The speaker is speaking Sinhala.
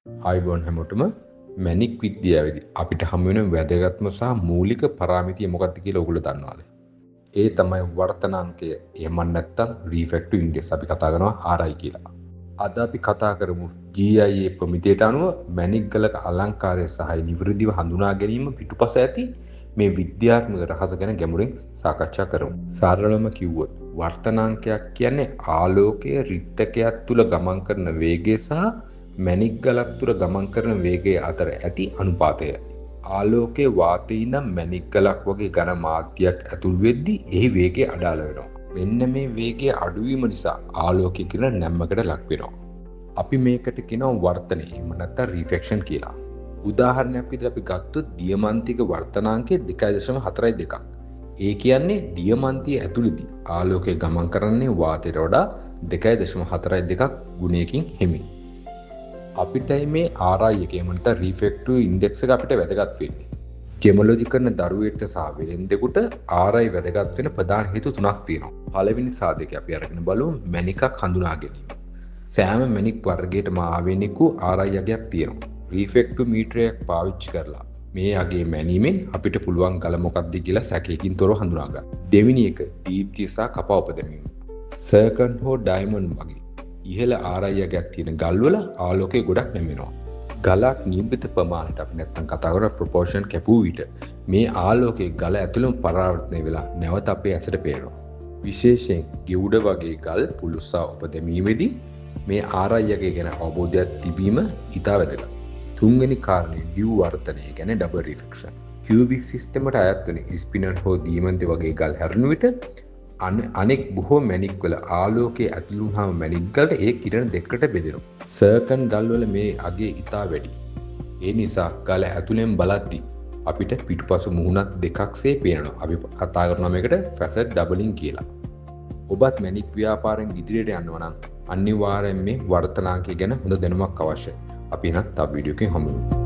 ආයුබෝවන් හැමෝටම මැණික් විද්‍යාවේදී අපිට හමු වෙන වැදගත්ම සහ මූලික පරාමිතිය මොකක්ද කියලා ඔයගොල්ලෝ දන්නවද? ඒ තමයි වර්තනාංකය. එහෙම නැත්නම් රිෆ්‍රැක්ටිව් ඉන්ඩෙක්ස් අපි කතා කරනවා RI කියලා. අද අපි කතා කරමු GIA ප්‍රමිතියට අනුව මැණික් ගලක අලංකාරය සහ නිවැරදිව හඳුනා ගැනීම පිටුපස ඇති මේ විද්‍යාත්මක රහස ගැන ගැඹුරින් සාකච්ඡා කරමු. සරලවම කිව්වොත් වර්තනාංකයක් කියන්නේ ආලෝකයේ රික්තකයක් තුල ගමන් කරන වේගය සහ මැණික් ගලක් තුර ගමන් කරන වේගය අතර ඇති අනුපාතය. ආලෝකයේ වාතයේ ඉඳන් මැණික් ගලක් වගේ ඝන මාධ්‍යයක් ඇතුල් වෙද්දී එහි වේගය අඩාල වෙනවා. මෙන්න මේ වේගය අඩුවීම නිසා ආලෝකය කියන නැම්මකට ලක් වෙනවා. අපි මේකට කියනවා වර්තනය. එහෙම නැත්නම් රිෆ්ලෙක්ෂන් කියලා. උදාහරණයක් විදිහට අපි ගත්තොත් දියමන්තික වර්තනාංකය 2.42ක්. ඒ කියන්නේ දියමන්තිය ඇතුළේදී ආලෝකය ගමන් කරන්නේ වාතයට වඩා 2.42ක් ගුණයකින් හිමි. අපිට මේ RI එක එහෙම නැත්නම් රිෆ්‍රැක්ටිව් ඉන්ඩෙක්ස් එක අපිට වැදගත් වෙන්නේ. ජෙමොලොජි කරන දරුවෙක්ට සහ වෙලෙන්දෙකුට RI වැදගත් වෙන ප්‍රධාන හේතු තුනක් තියෙනවා. පළවෙනි සාධකය අපි අරගෙන බලමු මැණිකක් හඳුනා ගැනීම. සෑම මැණික් වර්ගයකටම ආවේනික RI අගයක් තියෙනවා. රිෆ්‍රැක්ටිව් මීටරයක් පාවිච්චි කරලා මේ අගේ මැනීමෙන් අපිට පුළුවන් ගල මොකක්ද කියලා සැකයකින් තොරව හඳුනා ගන්න. දෙවෙනි එක දීප්තිය සහ කපා උපදැමීම. සර්කන් හෝ ඩයමන්ඩ් වගේ ඉහළ RI අගයක් තියෙන ගල්වල ආලෝකය ගොඩක් නැමෙනවා. ගලක් නියමිත ප්‍රමාණයට අපි නැත්තම් කතා කරන ප්‍රොපෝර්ෂන් කැපුව විට මේ ආලෝකයේ ගල ඇතුළම පරාවර්තනය වෙලා නැවත අපේ ඇසට පේනවා. විශේෂයෙන් ගෙවුඩ වගේ ගල් පුළුස්සා උපදැමීමේදී මේ RI අගය ගැන අවබෝධයක් තිබීම ඉතා වැදගත්. තුන්වෙනි කාරණය දිව් වර්තනය කියන්නේ ඩබල් රිෆ්ලෙක්ෂන්. කියුබික් සිස්ටමට අයත් වන ස්පිනර් හෝ දීමන්ති වගේ ගල් හැරෙන විට අනෙක් බොහෝ මැණික් වල ආලෝකයේ ඇතුළු වුනහම මැණික් ගලට ඒ කිරණ දෙකකට බෙදෙනවා. සර්කන් ගල් වල මේ අගය ඉතා වැඩි. ඒ නිසා ගල ඇතුළෙන් බලද්දී අපිට පිටුපසු මුහුණක් දෙකක්සේ පේනවා. අපි කතා කරනවා මේකට ෆැසට් ඩබලින් කියලා. ඔබත් මැණික් ව්‍යාපාරයෙන් ඉදිරියට යනවා නම් අනිවාර්යෙන් මේ වර්තනාංකය ගැන හොඳ දැනුමක් අවශ්‍යයි. අපි එහෙනම් තව වීඩියෝ එකකින් හමු වෙමු.